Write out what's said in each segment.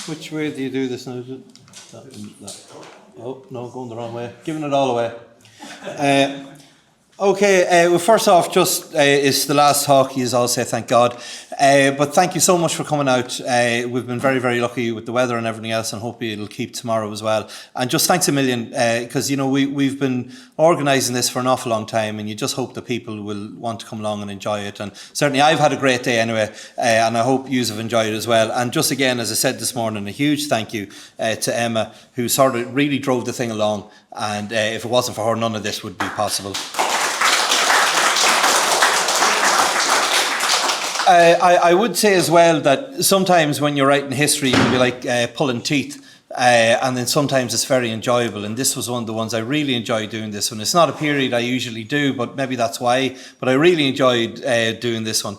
Which way do you do this now? Is it? That. Oh, no, going the wrong way. Giving it all away. Okay, well, first off, just it's the last talk, you all say thank God. But thank you so much for coming out. We've been very, very lucky with the weather and everything else, and hopefully it'll keep tomorrow as well. And just thanks a million, because, you know, we've been organising this for an awful long time, and you just hope that people will want to come along and enjoy it. And certainly I've had a great day anyway, and I hope you have enjoyed it as well. And just again, as I said this morning, a huge thank you to Emma, who sort of really drove the thing along. And if it wasn't for her, none of this would be possible. I would say as well that sometimes when you're writing history, it can be like pulling teeth. And then sometimes it's very enjoyable, and this was one of the ones I really enjoyed doing this one. It's not a period I usually do, but maybe that's why, but I really enjoyed doing this one.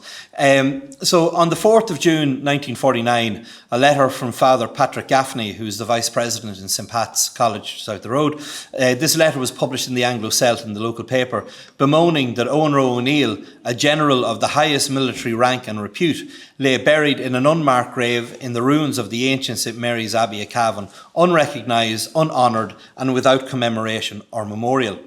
So on the 4th of June 1949, a letter from Father Patrick Gaffney, who's the Vice President in St Pat's College south the road. This letter was published in the Anglo-Celt in the local paper, bemoaning that Eoghan Rua Ó Néill, a general of the highest military rank and repute, lay buried in an unmarked grave in the ruins of the ancient St Mary's Abbey at Cavan, unrecognised, unhonoured, and without commemoration or memorial.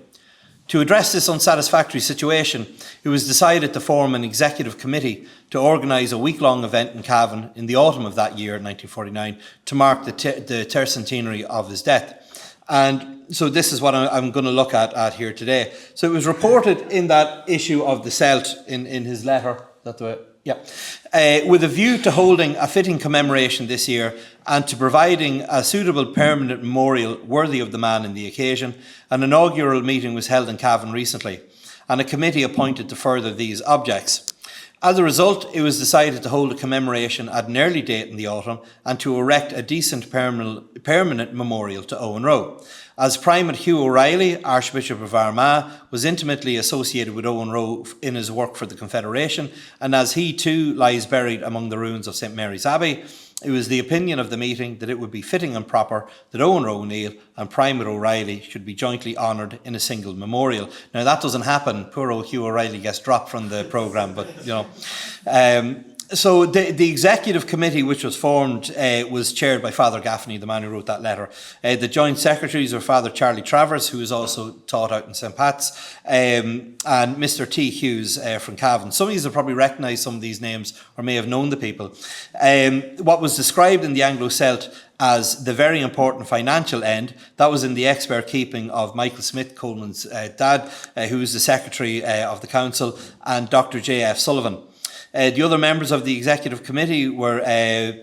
To address this unsatisfactory situation, it was decided to form an executive committee to organise a week-long event in Cavan in the autumn of that year, 1949, to mark the tercentenary of his death. And so this is what I'm going to look at here today. So it was reported in that issue of the Celt in his letter, that the way? Yeah. With a view to holding a fitting commemoration this year and to providing a suitable permanent memorial worthy of the man and the occasion, an inaugural meeting was held in Cavan recently, and a committee appointed to further these objects. As a result, it was decided to hold a commemoration at an early date in the autumn and to erect a decent permanent memorial to Eoghan Rua. As Primate Hugh O'Reilly, Archbishop of Armagh, was intimately associated with Eoghan Rua in his work for the Confederation, and as he too lies buried among the ruins of St Mary's Abbey, it was the opinion of the meeting that it would be fitting and proper that Eoghan Rua Ó Néill and Primate O'Reilly should be jointly honoured in a single memorial. Now that doesn't happen. Poor old Hugh O'Reilly gets dropped from the programme, but you know. So the executive committee which was formed was chaired by Father Gaffney, the man who wrote that letter. The joint secretaries were Father Charlie Travers, who was also taught out in St Pat's, and Mr T Hughes from Cavan. Some of you will probably recognise some of these names or may have known the people. What was described in the Anglo-Celt as the very important financial end, that was in the expert keeping of Michael Smith, Coleman's dad, who was the secretary of the council, and Dr J.F. Sullivan. The other members of the executive committee were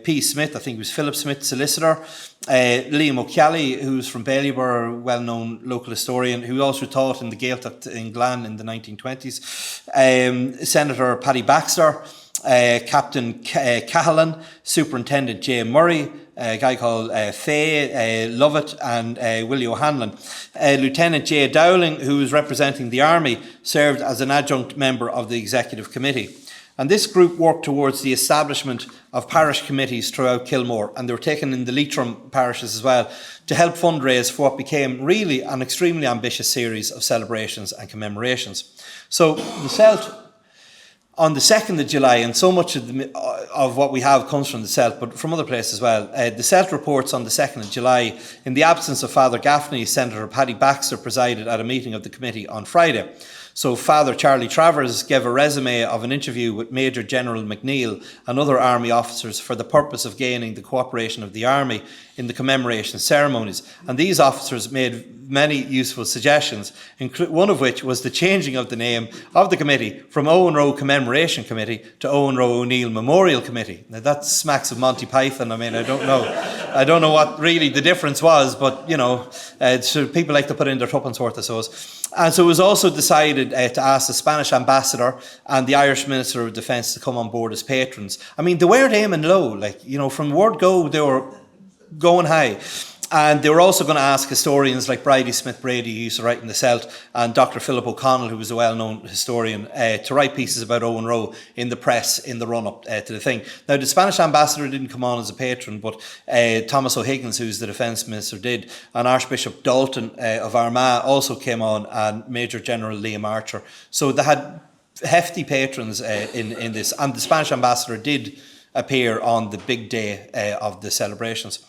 P. Smith, I think it was Philip Smith, solicitor, Liam O'Kelly, who's from Ballybor, a well-known local historian, who also taught in the Gaeltacht in Glan in the 1920s, Senator Paddy Baxter, Captain Cahalan, Superintendent J. Murray, a guy called Faye Lovett, and Willie O'Hanlon. Lieutenant J. Dowling, who was representing the Army, served as an adjunct member of the executive committee. And this group worked towards the establishment of parish committees throughout Kilmore, and they were taken in the Leitrim parishes as well, to help fundraise for what became really an extremely ambitious series of celebrations and commemorations. So the Celt, on the 2nd of July, and so much of what we have comes from the Celt, but from other places as well. The Celt reports on the 2nd of July, in the absence of Father Gaffney, Senator Paddy Baxter presided at a meeting of the committee on Friday. So Father Charlie Travers gave a resume of an interview with Major General McNeill and other Army officers for the purpose of gaining the cooperation of the Army in the commemoration ceremonies. And these officers made many useful suggestions, one of which was the changing of the name of the committee from Eoghan Rua Commemoration Committee to Eoghan Rua Ó Néill Memorial Committee. Now that smacks of Monty Python. I mean, I don't know what really the difference was, but you know, so people like to put in their tuppence worth, I suppose. And so it was also decided to ask the Spanish ambassador and the Irish Minister of Defence to come on board as patrons. I mean, they weren't aiming low. Like, you know, from word go, they were going high. And they were also going to ask historians like Bridie Smith Brady, who used to write in the Celt, and Dr. Philip O'Connell, who was a well-known historian, to write pieces about Eoghan Rua in the press in the run-up to the thing. Now, the Spanish ambassador didn't come on as a patron, but Thomas O'Higgins, who's the defence minister, did, and Archbishop Dalton of Armagh also came on, and Major General Liam Archer. So they had hefty patrons in this, and the Spanish ambassador did appear on the big day of the celebrations.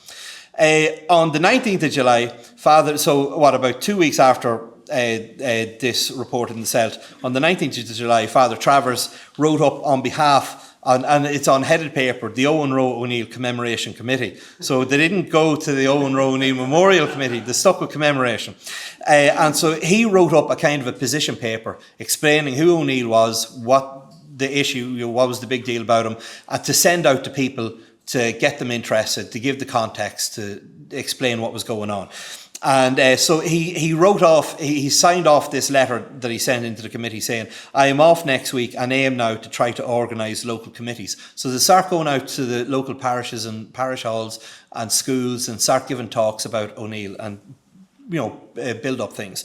On the 19th of July, about 2 weeks after this report in the Celt, on the 19th of July, Father Travers wrote up on behalf, and it's on headed paper, the Eoghan Rua Ó Néill Commemoration Committee. So they didn't go to the Eoghan Rua Ó Néill Memorial Committee, they stuck with commemoration. And so he wrote up a kind of a position paper explaining who O'Neill was, what the issue, what was the big deal about him, and to send out to people to get them interested, to give the context, to explain what was going on. And so he signed off this letter that he sent into the committee saying, I am off next week and aim now to try to organise local committees. So they start going out to the local parishes and parish halls and schools and start giving talks about O'Neill and, build up things.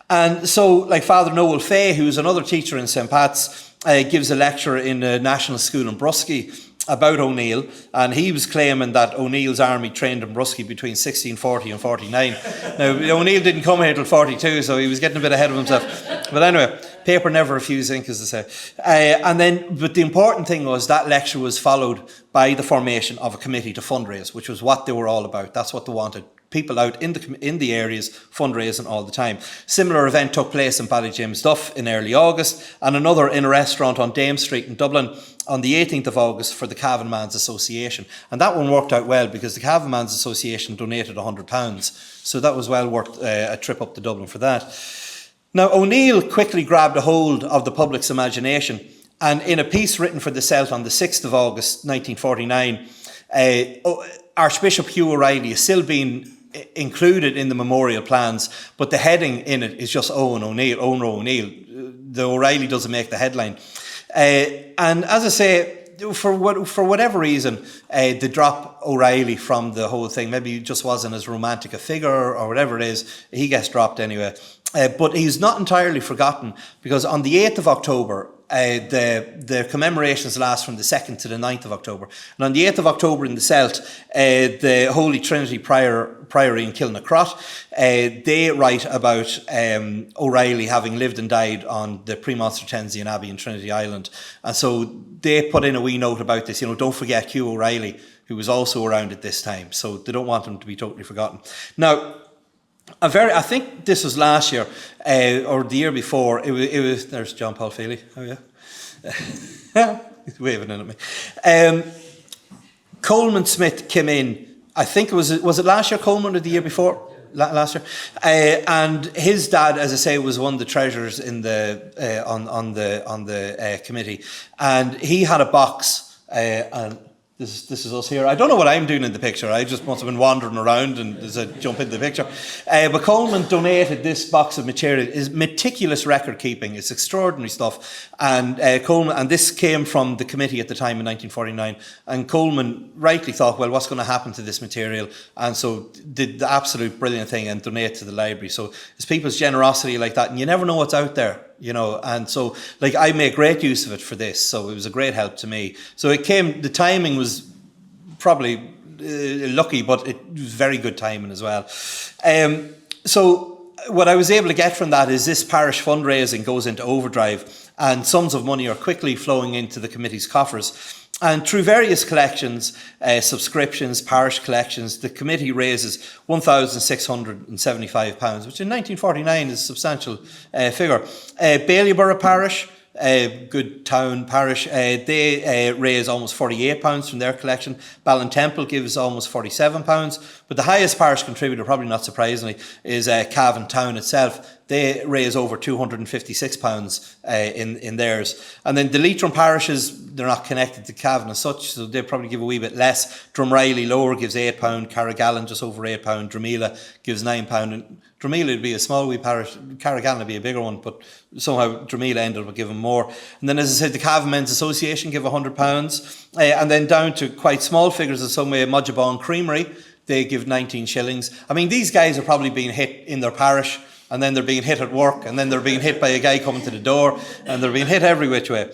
And so, like Father Noel Fay, who's another teacher in St. Pat's, gives a lecture in a national school in Brusky about O'Neill, and he was claiming that O'Neill's army trained in Brusky between 1640 and 49. Now, O'Neill didn't come here till 42, so he was getting a bit ahead of himself. But anyway, paper never refused ink, as they say. But the important thing was that lecture was followed by the formation of a committee to fundraise, which was what they were all about. That's what they wanted. People out in the areas fundraising all the time. Similar event took place in Ballygymsduff in early August, and another in a restaurant on Dame Street in Dublin on the 18th of August for the Cavan Man's Association. And that one worked out well because the Cavan Man's Association donated £100. So that was well worth a trip up to Dublin for that. Now, O'Neill quickly grabbed a hold of the public's imagination, and in a piece written for the Celt on the 6th of August 1949, Archbishop Hugh O'Reilly is still being included in the memorial plans, but the heading in it is just Eoghan O'Neill, Eoghan Rua Ó Néill. The O'Reilly doesn't make the headline. And as I say, for whatever reason, they drop O'Reilly from the whole thing. Maybe he just wasn't as romantic a figure or whatever it is. He gets dropped anyway. But he's not entirely forgotten, because on the 8th of October, the commemorations last from the 2nd to the 9th of October. And on the 8th of October in the Celt, the Holy Trinity Priory in Kilnacrot, they write about O'Reilly having lived and died on the Premonstratensian Abbey in Trinity Island. And so they put in a wee note about this, don't forget Hugh O'Reilly, who was also around at this time. So they don't want him to be totally forgotten. Now, I think this was last year or the year before. It was. There's John Paul Feely. Oh yeah, he's waving in at me. Coleman Smith came in. I think was it last year, Coleman, or the year before? Last year. And his dad, as I say, was one of the treasurers in the on the committee, and he had a box and. This is us here. I don't know what I'm doing in the picture. I just must have been wandering around and as I jump into the picture. But Coleman donated this box of material. It's meticulous record keeping. It's extraordinary stuff. And Coleman, and this came from the committee at the time in 1949. And Coleman rightly thought, well, what's going to happen to this material? And so did the absolute brilliant thing and donate to the library. So it's people's generosity like that, and you never know what's out there. And so I made great use of it for this, so it was a great help to me. So the timing was probably lucky, but it was very good timing as well. So what I was able to get from that is this parish fundraising goes into overdrive, and sums of money are quickly flowing into the committee's coffers. And through various collections, subscriptions, parish collections, the committee raises £1,675, which in 1949 is a substantial figure. Baileyborough Parish, a good town parish, they raise almost £48 from their collection. Ballintemple gives almost £47. But the highest parish contributor, probably not surprisingly, is Cavan town itself. They raise over £256 in theirs. And then the Leitrim parishes, they're not connected to Cavan as such, so they probably give a wee bit less. Drumreilly Lower gives £8, Carrigallen just over £8, Dromela gives £9. And Dromela would be a small wee parish, Carrigallen would be a bigger one, but somehow Dromela ended up giving more. And then, as I said, the Cavan Men's Association give £100. And then down to quite small figures in some way, Modjabon Creamery, they give 19 shillings. I mean, these guys are probably being hit in their parish, and then they're being hit at work, and then they're being hit by a guy coming to the door, and they're being hit every which way.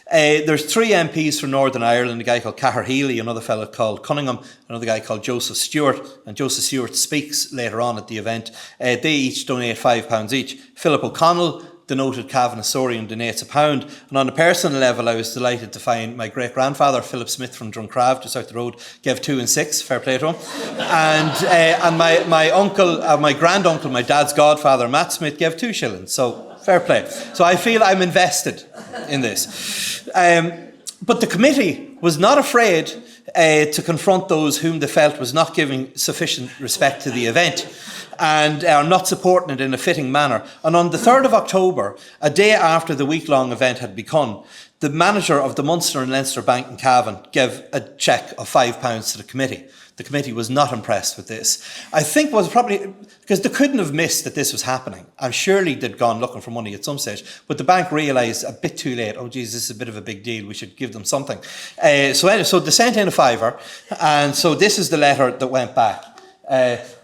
There's 3 MPs from Northern Ireland, a guy called Cahir Healy, another fellow called Cunningham, another guy called Joseph Stewart, and Joseph Stewart speaks later on at the event. They each donate £5 each. Philip O'Connell the noted Cavan historian donates £1. And on a personal level, I was delighted to find my great-grandfather, Philip Smith from Drumcrav, just out the road, gave 2 and 6, fair play to him. And my uncle, my granduncle, my dad's godfather, Matt Smith, gave 2 shillings. So fair play. So I feel I'm invested in this. But the committee was not afraid to confront those whom they felt was not giving sufficient respect to the event and are not supporting it in a fitting manner. And on the 3rd of October, a day after the week-long event had begun, the manager of the Munster and Leinster Bank in Cavan gave a cheque of £5 to the committee. The committee was not impressed with this. I think was probably because they couldn't have missed that this was happening. And surely they'd gone looking for money at some stage. But the bank realised a bit too late, oh geez, this is a bit of a big deal, we should give them something. So they sent in a £5, and so this is the letter that went back.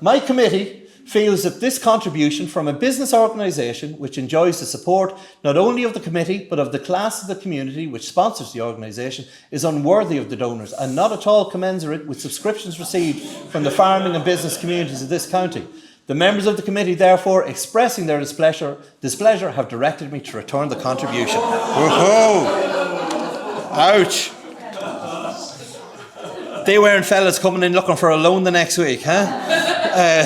My committee feels that this contribution from a business organisation which enjoys the support not only of the committee but of the class of the community which sponsors the organisation is unworthy of the donors and not at all commensurate with subscriptions received from the farming and business communities of this county. The members of the committee, therefore, expressing their displeasure, have directed me to return the contribution. Whoa! Ouch! They weren't fellas coming in looking for a loan the next week, huh?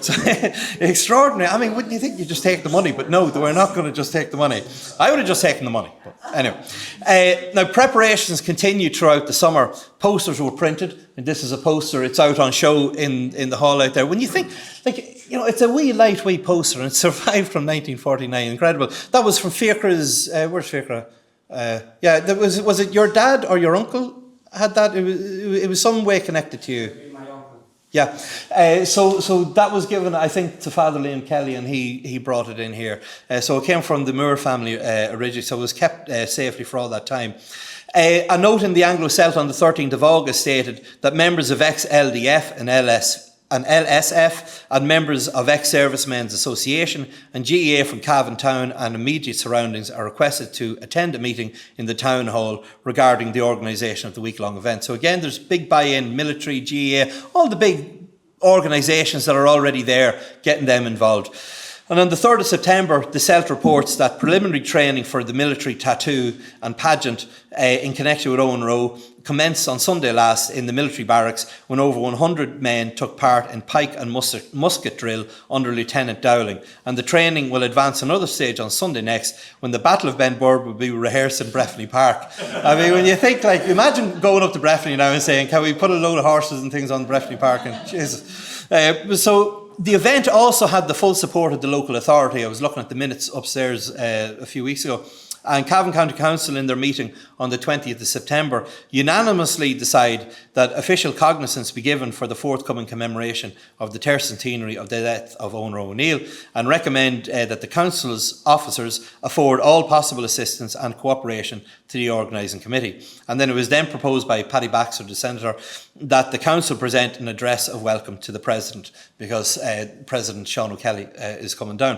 So extraordinary. I mean, wouldn't you think you just take the money? But no, they were not going to just take the money. I would have just taken the money. But anyway, now preparations continued throughout the summer. Posters were printed, and this is a poster. It's out on show in the hall out there. When you think, it's a wee lightweight poster, and it survived from 1949. Incredible. That was from Fiacre's. Where's Fiacre? Was it your dad or your uncle had that? It was some way connected to you. Yeah, so that was given, I think, to Father Liam Kelly, and he brought it in here. So it came from the Moore family originally, so it was kept safely for all that time. A note in the Anglo-Celt on the 13th of August stated that members of ex-LDF and LSF and members of ex-Servicemen's Association and GEA from Cavan Town and immediate surroundings are requested to attend a meeting in the town hall regarding the organisation of the week-long event. So again, there's big buy-in, military, GEA, all the big organisations that are already there, getting them involved. And on the 3rd of September, the Celt reports that preliminary training for the military tattoo and pageant in connection with Eoghan Rua commenced on Sunday last in the military barracks when over 100 men took part in pike and musket drill under Lieutenant Dowling. And the training will advance another stage on Sunday next when the Battle of Benburb will be rehearsed in Breffni Park. I mean, when you think, imagine going up to Breffni now and saying, can we put a load of horses and things on Breffni Park? And Jesus. The event also had the full support of the local authority. I was looking at the minutes upstairs a few weeks ago. And Cavan County Council, in their meeting on the 20th of September, unanimously decide that official cognizance be given for the forthcoming commemoration of the tercentenary of the death of Eoghan Rua Ó Néill, and recommend that the Council's officers afford all possible assistance and cooperation to the organising committee. And then it was then proposed by Paddy Baxter, the Senator, that the Council present an address of welcome to the President, because President Sean O'Kelly is coming down.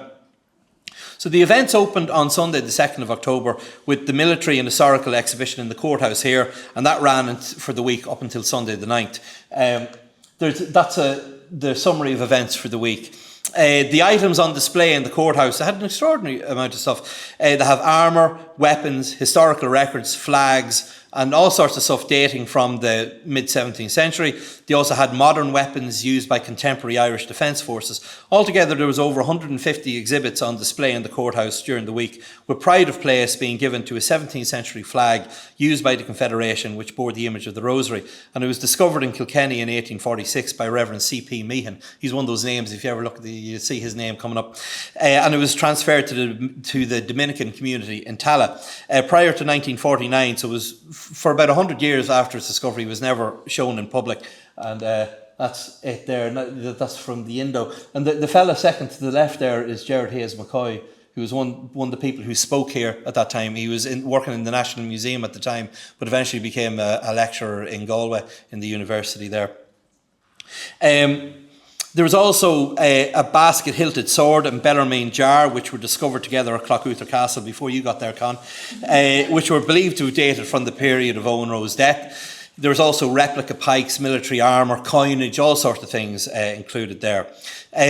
So the events opened on Sunday the 2nd of October with the military and historical exhibition in the courthouse here, and that ran for the week up until Sunday the 9th. That's the summary of events for the week. The items on display in the courthouse, they had an extraordinary amount of stuff. They have armour, weapons, historical records, flags, and all sorts of stuff dating from the mid-17th century. They also had modern weapons used by contemporary Irish Defence Forces. Altogether, there was over 150 exhibits on display in the courthouse during the week, with pride of place being given to a 17th century flag used by the Confederation, which bore the image of the Rosary. And it was discovered in Kilkenny in 1846 by Reverend C.P. Meehan. He's one of those names, if you ever look at you see his name coming up. And it was transferred to the Dominican community in Tala. Prior to 1949, so it was for about 100 years after its discovery, was never shown in public. And that's it there. That's from the Indo. And the fella second to the left there is Gerard Hayes McCoy, who was one of the people who spoke here at that time. He was working in the National Museum at the time, but eventually became a lecturer in Galway in the university there. There was also a basket-hilted sword and Bellarmine jar, which were discovered together at Cloughoother Castle before you got there, Con, which were believed to have dated from the period of Eoghan Rua's death. There was also replica pikes, military armour, coinage, all sorts of things included there.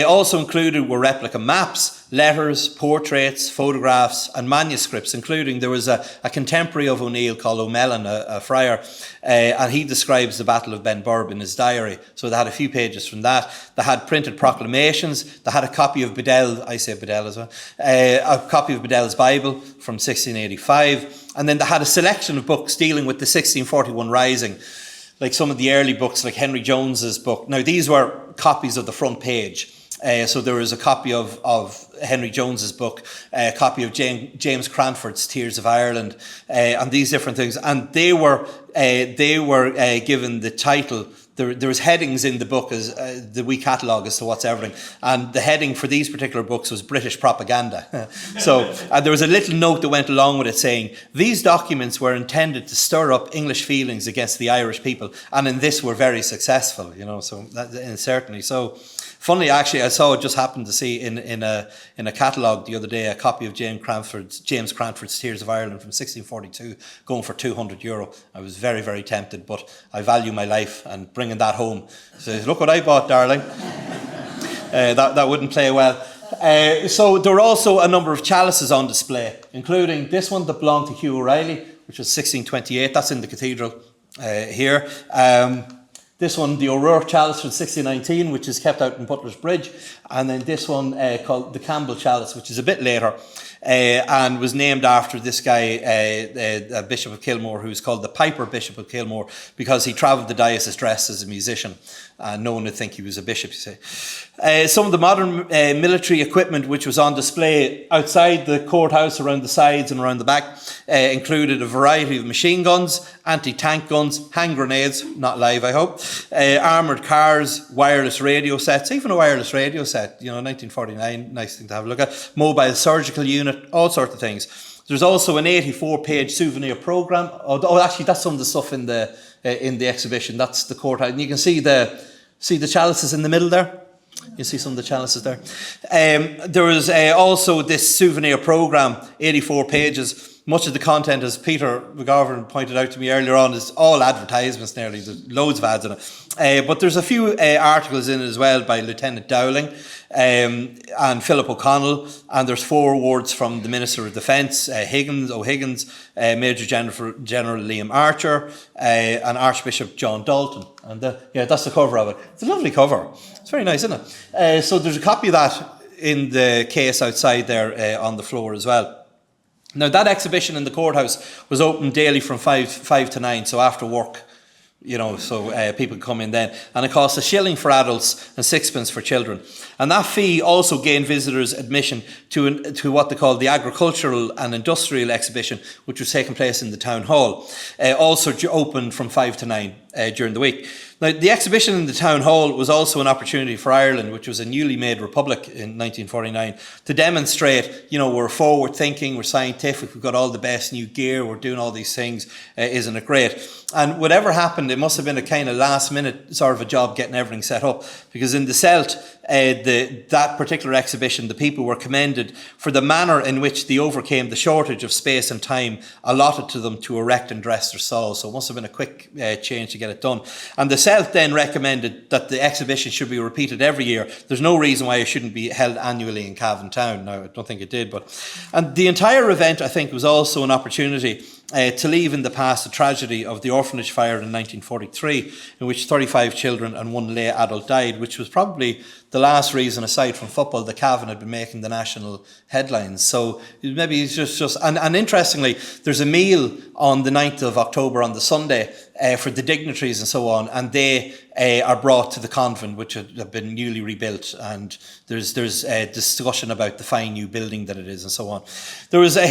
Also included were replica maps, letters, portraits, photographs and manuscripts, including there was a contemporary of O'Neill called O'Mellan, a friar, and he describes the Battle of Benburb in his diary. So they had a few pages from that. They had printed proclamations. They had a copy of Bedell, I say Bedell as well, a copy of Bedell's Bible from 1685. And then they had a selection of books dealing with the 1641 Rising, like some of the early books, like Henry Jones's book. Now, these were copies of the front page. So there was a copy of Henry Jones's book, a copy of James Cranford's Tears of Ireland, and these different things. And they were given the title. There was headings in the book as the wee catalogue as to what's everything, and the heading for these particular books was British propaganda. So there was a little note that went along with it saying these documents were intended to stir up English feelings against the Irish people, and in this were very successful. So that, certainly so. Funnily, actually, I saw, just happened to see in a catalogue the other day a copy of James Cranford's Tears of Ireland from 1642 going for €200. I was very, very tempted, but I value my life, and bringing that home, so look what I bought, darling. That wouldn't play well. So there were also a number of chalices on display, including this one that belonged to Hugh O'Reilly, which was 1628. That's in the cathedral here. This one, the O'Rourke Chalice from 1619, which is kept out in Butler's Bridge. And then this one called the Campbell Chalice, which is a bit later, and was named after this guy, Bishop of Kilmore, who's called the Piper Bishop of Kilmore, because he travelled the diocese dressed as a musician. No one would think he was a bishop, you see. Some of the modern military equipment which was on display outside the courthouse, around the sides and around the back, included a variety of machine guns, anti-tank guns, hand grenades, not live I hope, armoured cars, wireless radio sets, even a wireless radio set, 1949, nice thing to have a look at, mobile surgical unit, all sorts of things. There's also an 84-page souvenir programme. Oh, actually, that's some of the stuff in the exhibition. That's the courthouse. And you can see the chalices in the middle there. You see some of the chalices there. There was also this souvenir programme, 84 pages. Much of the content, as Peter McGovern pointed out to me earlier on, is all advertisements nearly. There's loads of ads in it. But there's a few articles in it as well by Lieutenant Dowling and Philip O'Connell. And there's 4 awards from the Minister of Defence, O'Higgins, Major General Liam Archer, and Archbishop John Dalton. And that's the cover of it. It's a lovely cover. It's very nice, isn't it? So there's a copy of that in the case outside there on the floor as well. Now, that exhibition in the courthouse was open daily from 5 to 9, so after work, so people could come in then. And it cost £1 for adults and 6p for children. And that fee also gained visitors admission to what they call the Agricultural and Industrial Exhibition, which was taking place in the Town Hall, also opened from 5 to 9 during the week. Now, the exhibition in the Town Hall was also an opportunity for Ireland, which was a newly made republic in 1949, to demonstrate, we're forward thinking, we're scientific, we've got all the best new gear, we're doing all these things, isn't it great? And whatever happened, it must have been a kind of last minute sort of a job getting everything set up, because in the Celt, that particular exhibition, the people were commended for the manner in which they overcame the shortage of space and time allotted to them to erect and dress their stalls. So it must have been a quick change to get it done. And the Celt then recommended that the exhibition should be repeated every year. There's no reason why it shouldn't be held annually in Cavan town. Now, I don't think it did, and the entire event, I think, was also an opportunity to leave in the past the tragedy of the orphanage fire in 1943, in which 35 children and 1 lay adult died, which was probably the last reason, aside from football, that Cavan had been making the national headlines. So maybe it's just and interestingly, there's a meal on the 9th of October on the Sunday for the dignitaries and so on, and they are brought to the convent, which have been newly rebuilt, and there's a discussion about the fine new building that it is and so on. There was a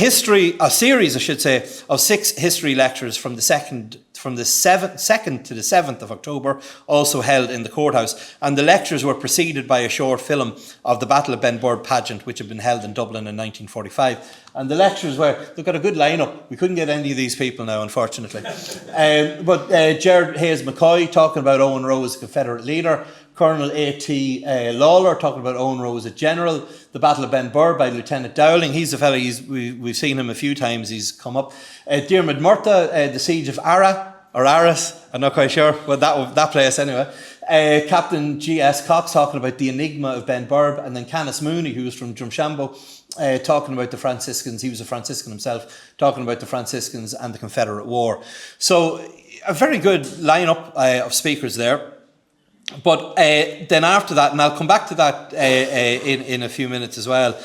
series, I should say, of 6 history lectures from the 2nd to the 7th of October, also held in the courthouse. And the lectures were preceded by a short film of the Battle of Benburb pageant, which had been held in Dublin in 1945. And the lectures they've got a good lineup. We couldn't get any of these people now, unfortunately. But Gerard Hayes McCoy talking about Eoghan Rua as a Confederate leader. Colonel A.T. Lawler talking about Eoghan Rua as a general. The Battle of Benburb by Lieutenant Dowling. He's a fellow, we've seen him a few times, he's come up. Diarmuid Murtagh, the Siege of Arras, I'm not quite sure, but that place anyway. Captain G.S. Cox talking about the enigma of Ben Burb, and then Canis Mooney, who was from Drumshambo, talking about the Franciscans. He was a Franciscan himself, talking about the Franciscans and the Confederate War. So a very good lineup of speakers there. But then after that, and I'll come back to that in a few minutes as well,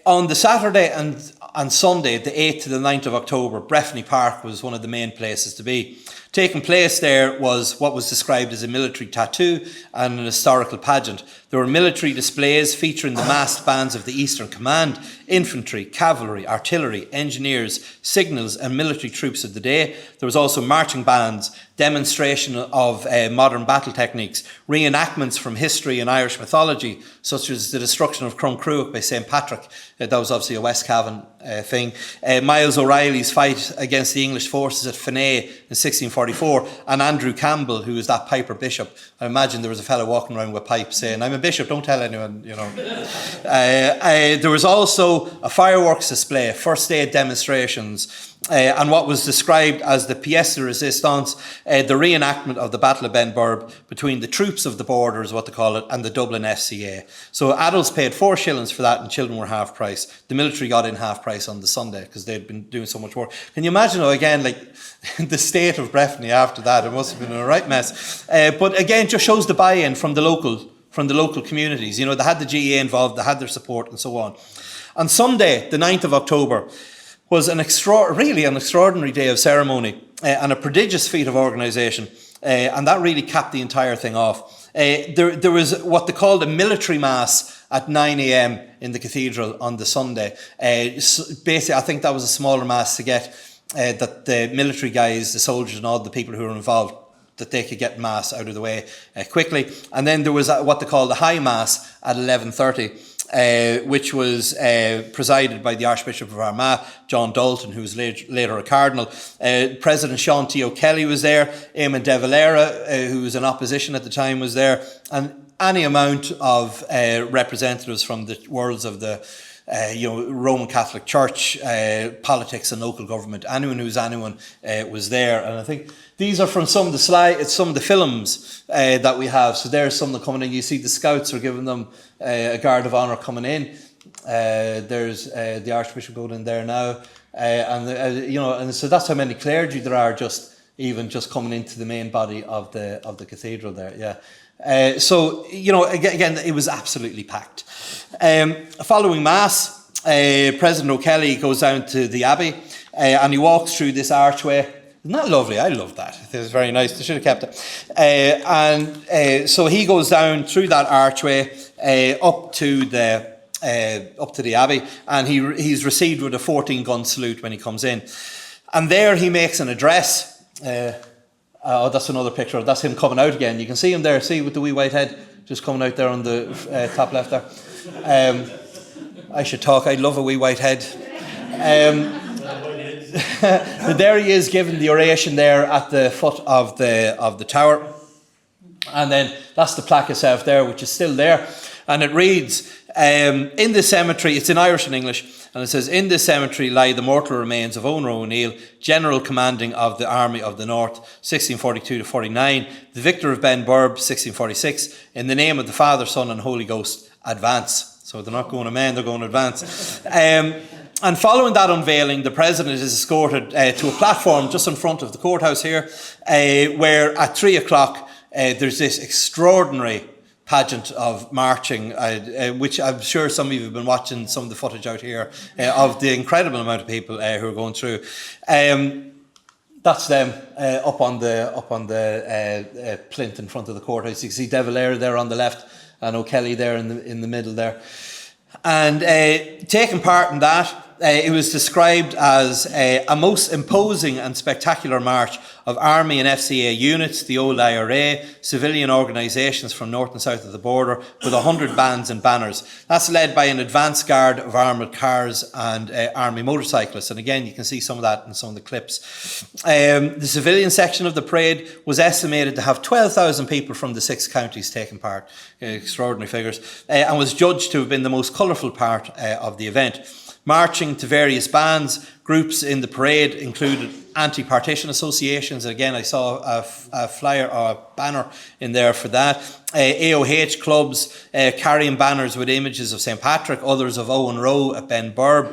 on the Saturday and Sunday, the 8th to the 9th of October, Breffni Park was one of the main places to be. Taking place there was what was described as a military tattoo and an historical pageant. There were military displays featuring the massed bands of the Eastern Command, infantry, cavalry, artillery, engineers, signals and military troops of the day. There was also marching bands, demonstration of modern battle techniques, reenactments from history and Irish mythology, such as the destruction of Cruncruach by St. Patrick. That was obviously a West Cavan thing. Miles O'Reilly's fight against the English forces at Finney in 1644, and Andrew Campbell, who was that piper bishop. I imagine there was a fellow walking around with pipes saying, "I'm a bishop, don't tell anyone," you know. There was also a fireworks display, first aid demonstrations, and what was described as the pièce de résistance, the reenactment of the Battle of Ben Burb between the troops of the border, is what they call it, and the Dublin FCA. So adults paid 4 shillings for that and children were half price. The military got in half price on the Sunday because they'd been doing so much work. Can you imagine, again, like the state of Breffni after that? It must have been a right mess. But again, just shows the buy-in from the local communities. You know, they had the GA involved, they had their support and so on. On Sunday, the 9th of October, was really an extraordinary day of ceremony and a prodigious feat of organisation, and that really capped the entire thing off. There was what they called a military mass at 9 a.m. in the cathedral on the Sunday. Basically, I think that was a smaller mass to get that the military guys, the soldiers and all the people who were involved, that they could get mass out of the way quickly. And then there was what they called the high mass at 11:30. Which was presided by the Archbishop of Armagh, John Dalton, who was later a cardinal. President Sean T. O'Kelly was there. Eamon de Valera, who was in opposition at the time, was there. And any amount of representatives from the worlds of the Roman Catholic Church, politics and local government. Anyone who's anyone was there. And I think these are from some of the slides, some of the films that we have. So there's some of them coming in. You see the scouts are giving them a guard of honour coming in. There's the Archbishop going in there now. And so that's how many clergy there are just coming into the main body of the cathedral there. Yeah. So, again, it was absolutely packed. Following Mass, President O'Kelly goes down to the Abbey and he walks through this archway. Isn't that lovely? I love that. It was very nice. They should have kept it. So he goes down through that archway up to the Abbey, and he's received with a 14-gun salute when he comes in. And there he makes an address. That's another picture. That's him coming out again. You can see him there. See, with the wee white head just coming out there on the top left there. I should talk. I love a wee white head. There he is giving the oration there at the foot of the tower. And then that's the plaque itself there, which is still there. And it reads, in the cemetery, it's in Irish and English, and it says, in this cemetery lie the mortal remains of Eoghan Rua Ó Néill, General Commanding of the Army of the North, 1642 to 49, the victor of Ben Burb, 1646, in the name of the Father, Son and Holy Ghost, advance. So they're not going amen, they're going advance. And following that unveiling, the President is escorted to a platform just in front of the courthouse here, where at 3 o'clock there's this extraordinary pageant of marching, which I'm sure some of you have been watching some of the footage out here of the incredible amount of people who are going through. That's them up on the plinth in front of the courthouse. You can see De Valera there on the left and O'Kelly there in the middle there. And taking part in that, it was described as a most imposing and spectacular march of Army and FCA units, the old IRA, civilian organisations from north and south of the border, with 100 bands and banners. That's led by an advance guard of armoured cars and Army motorcyclists. And again, you can see some of that in some of the clips. The civilian section of the parade was estimated to have 12,000 people from the 6 counties taking part. Extraordinary figures. And was judged to have been the most colourful part of the event. Marching to various bands, groups in the parade included anti-partition associations. Again, I saw a flyer or a banner in there for that. AOH clubs carrying banners with images of St. Patrick, others of Eoghan Rua at Ben Burb.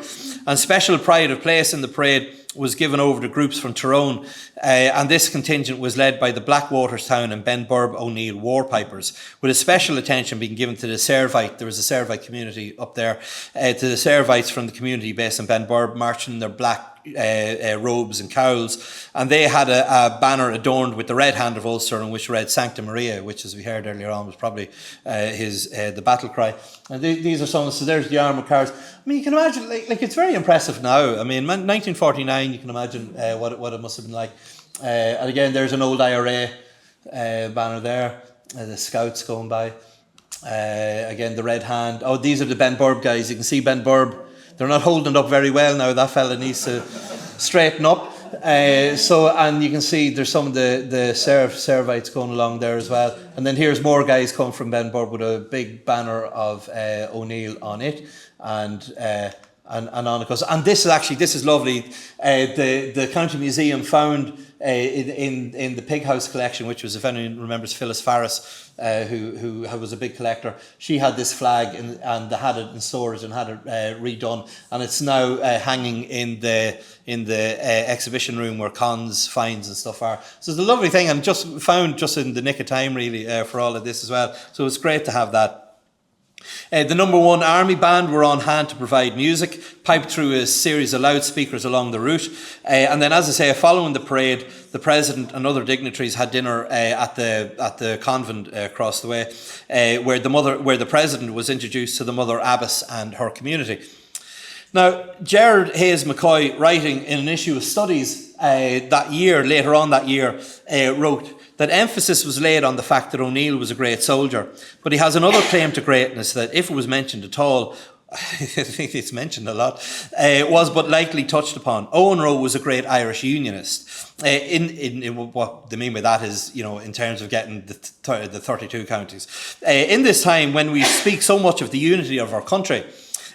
And special pride of place in the parade was given over to groups from Tyrone, and this contingent was led by the Blackwaterstown and Ben Burb O'Neill Warpipers, with a special attention being given to the Servite. There was a Servite community up there, to the Servites from the community based in Ben Burb, marching in their black robes and cowls, and they had a banner adorned with the red hand of Ulster, on which read Sancta Maria, which, as we heard earlier on, was probably the battle cry. And these are some. So there's the armoured cars. I mean, you can imagine, like it's very impressive now. I mean, 1949, you can imagine what it must have been like. And again, there's an old IRA banner there. The Scouts going by. Again, the red hand. Oh, these are the Ben Burb guys. You can see Ben Burb. They're not holding up very well now. That fella needs to straighten up. And you can see there's some of the Servites going along there as well. And then here's more guys coming from Ben Burb with a big banner of O'Neill on it, and on it goes. And this is lovely. The County Museum found in the Pig House collection, which was, if anyone remembers, Phyllis Farris, who was a big collector. She had this flag and they had it in storage and had it redone, and it's now hanging in the exhibition room where cons, finds and stuff are. So it's a lovely thing, and just found just in the nick of time really for all of this as well. So it's great to have that. The number 1 army band were on hand to provide music, piped through a series of loudspeakers along the route. And then, as I say, following the parade, the president and other dignitaries had dinner at the convent across the way, where the president was introduced to the Mother Abbess and her community. Now, Gerard Hayes McCoy, writing in an issue of Studies later on that year, wrote that emphasis was laid on the fact that O'Neill was a great soldier, but he has another claim to greatness that, if it was mentioned at all, I think it's mentioned a lot, was but lightly touched upon. Eoghan Rua was a great Irish unionist. In what they mean by that is, in terms of getting the 32 counties. In this time when we speak so much of the unity of our country,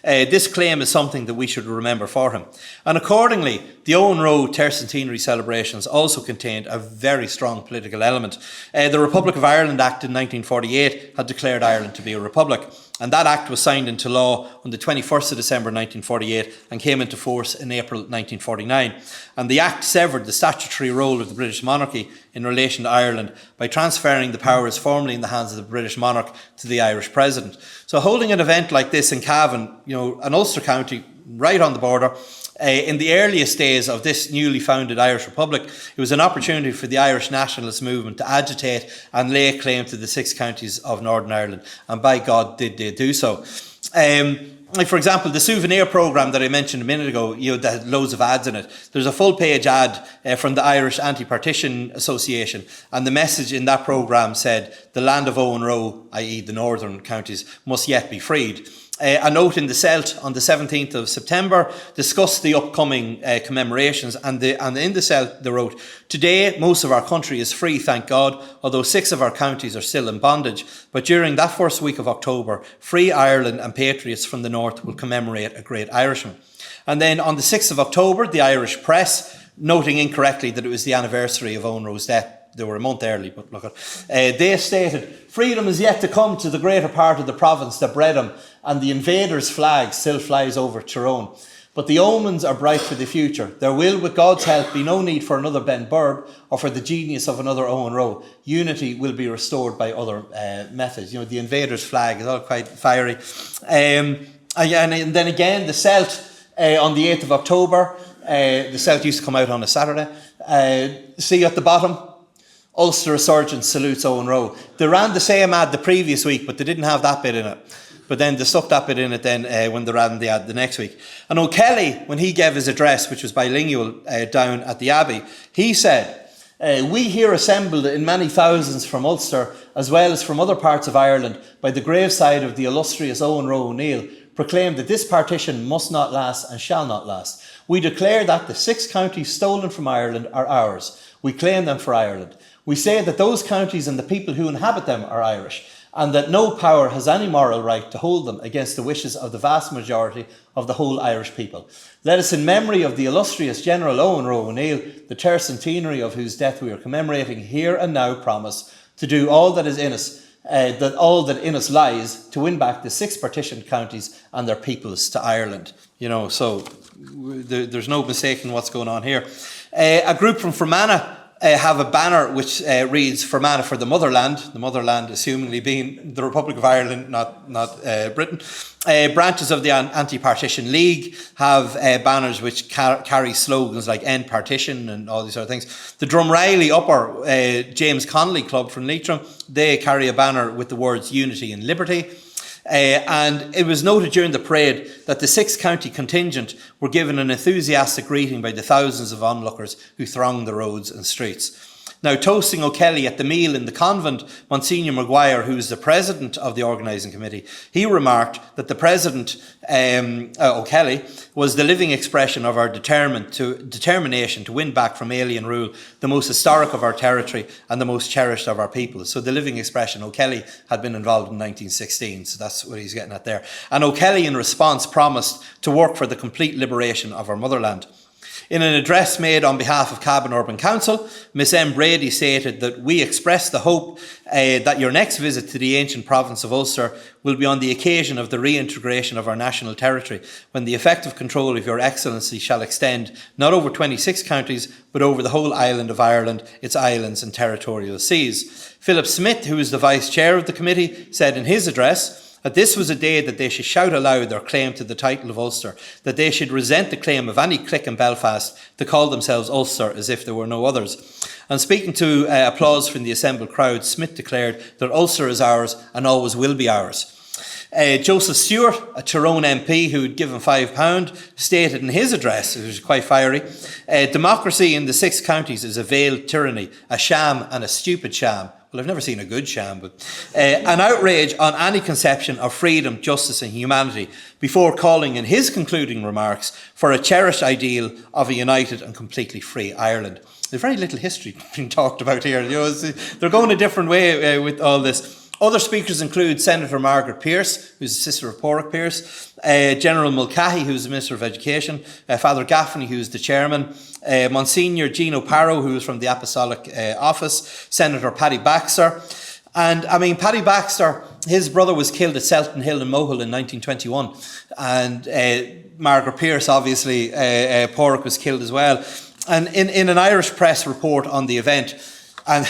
this claim is something that we should remember for him. And accordingly, the Eoghan Rua tercentenary celebrations also contained a very strong political element. The Republic of Ireland Act in 1948 had declared Ireland to be a republic, and that act was signed into law on the 21st of December 1948 and came into force in April 1949. And the act severed the statutory role of the British monarchy in relation to Ireland by transferring the powers formerly in the hands of the British monarch to the Irish president. So holding an event like this in Cavan, an Ulster county right on the border, in the earliest days of this newly founded Irish Republic, it was an opportunity for the Irish nationalist movement to agitate and lay claim to the 6 counties of Northern Ireland. And by God, did they do so. Like, for example, the souvenir programme that I mentioned a minute ago, that had loads of ads in it. There's a full-page ad from the Irish Anti-Partition Association, and the message in that programme said, "The land of Eoghan Rua, i.e. the northern counties, must yet be freed." A note in the Celt on the 17th of September discussed the upcoming commemorations, and in the Celt they wrote, "Today most of our country is free, thank God, although 6 of our counties are still in bondage. But during that first week of October, free Ireland and patriots from the north will commemorate a great Irishman." And then on the 6th of October, the Irish press, noting incorrectly that it was the anniversary of Eoghan Rua's death, they were a month early, but look at they stated, "Freedom is yet to come to the greater part of the province that bred him, and the invader's flag still flies over Tyrone. But the omens are bright for the future. There will, with God's help, be no need for another Ben Burb or for the genius of another Eoghan Rua. Unity will be restored by other methods." The invader's flag is all quite fiery. And then again, the Celt on the 8th of October, the Celt used to come out on a Saturday. See at the bottom, "Ulster Resurgence salutes Eoghan Rua." They ran the same ad the previous week, but they didn't have that bit in it. But then they stuck that bit in it then when they ran the ad the next week. And O'Kelly, when he gave his address, which was bilingual down at the Abbey, he said, "We here assembled in many thousands from Ulster, as well as from other parts of Ireland, by the graveside of the illustrious Eoghan Rua Ó Néill, proclaim that this partition must not last and shall not last. We declare that the 6 counties stolen from Ireland are ours. We claim them for Ireland. We say that those counties and the people who inhabit them are Irish, and that no power has any moral right to hold them against the wishes of the vast majority of the whole Irish people. Let us, in memory of the illustrious General Eoghan Rua Ó Néill, the tercentenary of whose death we are commemorating here and now, promise to do all that is in us, all that in us lies, to win back the 6 partitioned counties and their peoples to Ireland. You know, so there's no mistaking what's going on here. A group from Fermanagh have a banner which reads "Fermanagh for the motherland," assumingly being the Republic of Ireland, not Britain. Branches of the Anti-Partition League have banners which carry slogans like "End Partition" and all these sort of things. The Drumreilly Upper James Connolly Club from Leitrim, they carry a banner with the words "Unity and Liberty." And it was noted during the parade that the 6 county contingent were given an enthusiastic greeting by the thousands of onlookers who thronged the roads and streets. Now, toasting O'Kelly at the meal in the convent, Monsignor Maguire, who is the president of the organising committee, he remarked that the president, O'Kelly, was the living expression of our determination to win back from alien rule the most historic of our territory and the most cherished of our people. So the living expression, O'Kelly had been involved in 1916, so that's what he's getting at there. And O'Kelly, in response, promised to work for the complete liberation of our motherland. In an address made on behalf of Cavan Urban Council, Miss M. Brady stated that we express the hope that your next visit to the ancient province of Ulster will be on the occasion of the reintegration of our national territory, when the effective control of your excellency shall extend not over 26 counties, but over the whole island of Ireland, its islands and territorial seas. Philip Smith, who is the vice chair of the committee, said in his address that this was a day that they should shout aloud their claim to the title of Ulster, that they should resent the claim of any clique in Belfast to call themselves Ulster as if there were no others. And speaking to applause from the assembled crowd, Smith declared that Ulster is ours and always will be ours. Joseph Stewart, a Tyrone MP who had given £5, stated in his address, it was quite fiery, democracy in the 6 counties is a veiled tyranny, a sham and a stupid sham. Well, I've never seen a good sham, but an outrage on any conception of freedom, justice and humanity, before calling in his concluding remarks for a cherished ideal of a united and completely free Ireland. There's very little history being talked about here. You know, they're going a different way with all this. Other speakers include Senator Margaret Pearse, who's the sister of Pádraig Pearse, General Mulcahy, who's the Minister of Education, Father Gaffney, who's the chairman, Monsignor Gino Parro, who is from the Apostolic Office, Senator Paddy Baxter. And I mean, Paddy Baxter, his brother was killed at Selton Hill in Mohill in 1921. And Margaret Pearse, obviously, Pádraig was killed as well. And in an Irish press report on the event, and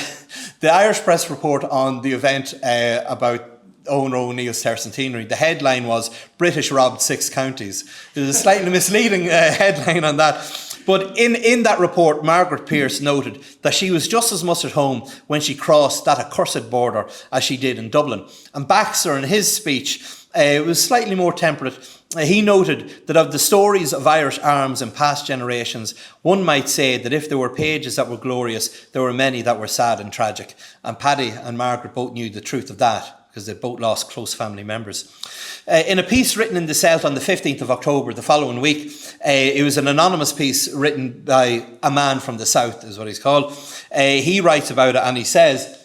the Irish press report on the event about Eoghan Rua Ó Néill's tercentenary, the headline was "British robbed 6 counties." There's a slightly misleading headline on that. But in that report, Margaret Pearse noted that she was just as much at home when she crossed that accursed border as she did in Dublin. And Baxter, in his speech, was slightly more temperate. He noted that of the stories of Irish arms in past generations, one might say that if there were pages that were glorious, there were many that were sad and tragic. And Paddy and Margaret both knew the truth of that, because they both lost close family members. In a piece written in the Celt on the 15th of October, the following week, it was an anonymous piece written by a man from the south, is what he's called. He writes about it and he says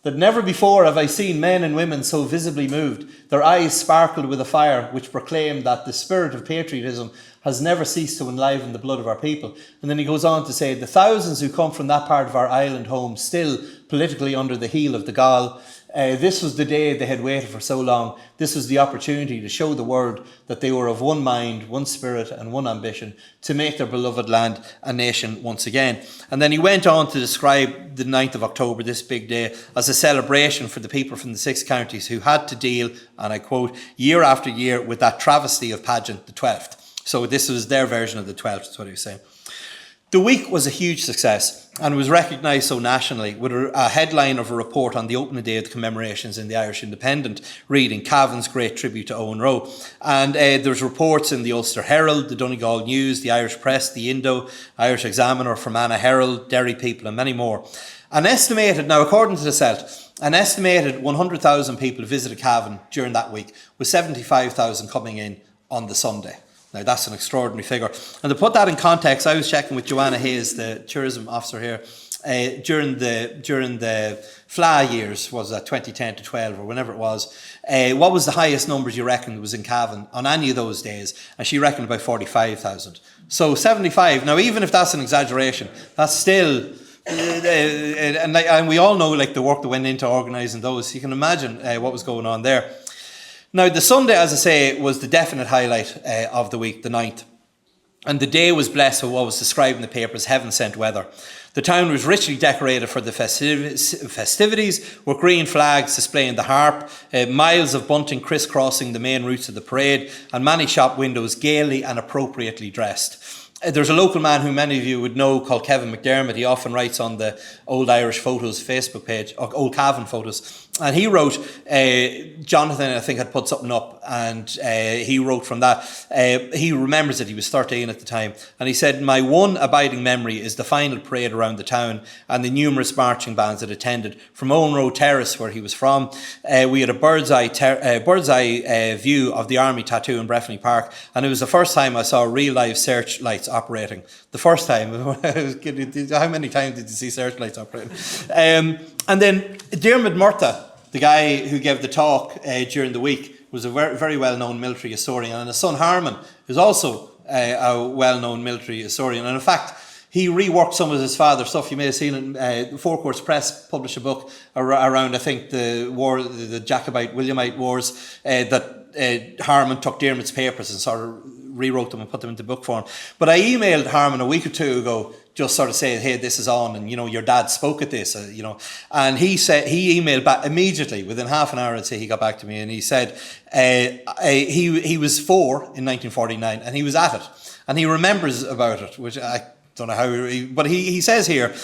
that never before have I seen men and women so visibly moved. Their eyes sparkled with a fire which proclaimed that the spirit of patriotism has never ceased to enliven the blood of our people. And then he goes on to say, the thousands who come from that part of our island home, still politically under the heel of the Gael, this was the day they had waited for so long. This was the opportunity to show the world that they were of one mind, one spirit and one ambition to make their beloved land a nation once again. And then he went on to describe the 9th of October, this big day, as a celebration for the people from the 6 counties who had to deal, and I quote, year after year with that travesty of pageant, the 12th. So this was their version of the 12th, that's what he was saying. The week was a huge success and was recognised so nationally, with a headline of a report on the opening day of the commemorations in the Irish Independent, reading Cavan's great tribute to Eoghan Rua. And there's reports in the Ulster Herald, the Donegal News, the Irish Press, the Indo, Irish Examiner, Fermanagh Herald, Derry People and many more. Now according to the Celt, an estimated 100,000 people visited Cavan during that week, with 75,000 coming in on the Sunday. Now, that's an extraordinary figure. And to put that in context, I was checking with Joanna Hayes, the tourism officer here, during the Fleadh years, was that 2010 to 12 or whenever it was, what was the highest numbers you reckon was in Cavan on any of those days? And she reckoned about 45,000. So 75. Now, even if that's an exaggeration, that's still, and we all know like the work that went into organising those. You can imagine what was going on there. Now, the Sunday, as I say, was the definite highlight of the week, the 9th. And the day was blessed with what was described in the paper as heaven-sent weather. The town was richly decorated for the festivities, with green flags displaying the harp, miles of bunting crisscrossing the main routes of the parade, and many shop windows gaily and appropriately dressed. There's a local man who many of you would know called Kevin McDermott. He often writes on the Old Irish Photos Facebook page, or Old Cavan Photos. And he wrote, Jonathan, I think, had put something up, and he wrote from that. He remembers it, he was 13 at the time. And he said, "My one abiding memory is the final parade around the town and the numerous marching bands that attended. From Eoghan Rua Ó Terrace, where he was from, we had a bird's eye view of the Army Tattoo in Breffni Park. And it was the first time I saw real live searchlights operating." The first time. How many times did you see searchlights operating? And then Diarmuid Murtagh, the guy who gave the talk during the week, was a very, very well-known military historian, and his son Harman is also a well-known military historian. And in fact, he reworked some of his father's stuff. You may have seen it. Four Courts Press published a book around, I think, the Jacobite, Williamite wars, that Harman took Diarmuid's papers and sort of rewrote them and put them into book form. But I emailed Harman a week or two ago, just sort of saying, "Hey, this is on, and your dad spoke at this, and he said he emailed back immediately within half an hour. I'd say he got back to me, and he said he was 4 in 1949, and he was at it, and he remembers about it, which I don't know how, but he says here,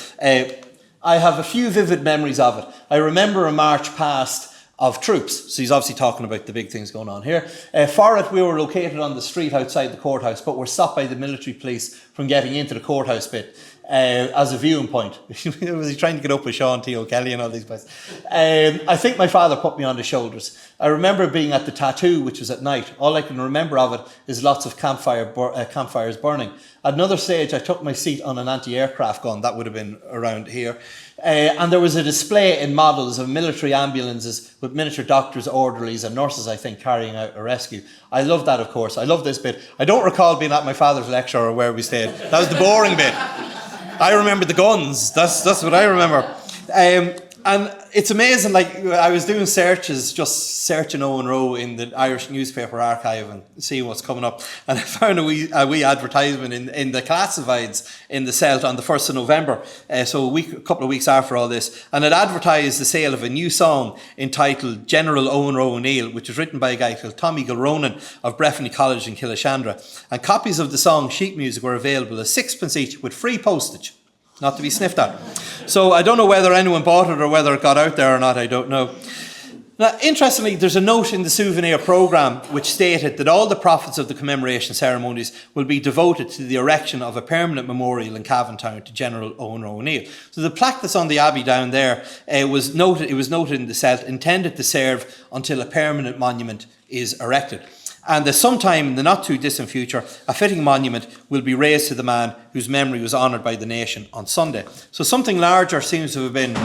"I have a few vivid memories of it. I remember a march past of troops." So he's obviously talking about the big things going on here. "For it, we were located on the street outside the courthouse, but were stopped by the military police from getting into the courthouse bit as a viewing point." Was he trying to get up with Sean T. O'Kelly and all these guys? "I think my father put me on the shoulders. I remember being at the tattoo, which was at night. All I can remember of it is lots of campfires burning. At another stage, I took my seat on an anti-aircraft gun." That would have been around here. "And there was a display in models of military ambulances with miniature doctors, orderlies and nurses, I think, carrying out a rescue. I love that, of course. I love this bit. I don't recall being at my father's lecture or where we stayed. That was the boring bit. I remember the guns. That's what I remember." And it's amazing, like I was doing searches, just searching Eoghan Rua in the Irish newspaper archive and seeing what's coming up. And I found a wee advertisement in the classifieds in the Celt on the 1st of November, so a couple of weeks after all this. And it advertised the sale of a new song entitled General Eoghan Rua Ó Néill, which was written by a guy called Tommy Gilronan of Breffni College in Killashandra. And copies of the song sheet music were available at 6p each with free postage. Not to be sniffed at. So I don't know whether anyone bought it or whether it got out there or not, I don't know. Now, interestingly, there's a note in the souvenir programme which stated that all the profits of the commemoration ceremonies will be devoted to the erection of a permanent memorial in Cavan Town to General Eoghan Rua Ó Néill. So the plaque that's on the Abbey down there was noted in the Celt, intended to serve until a permanent monument is erected. And that sometime in the not too distant future, a fitting monument will be raised to the man whose memory was honoured by the nation on Sunday. So something larger seems to have been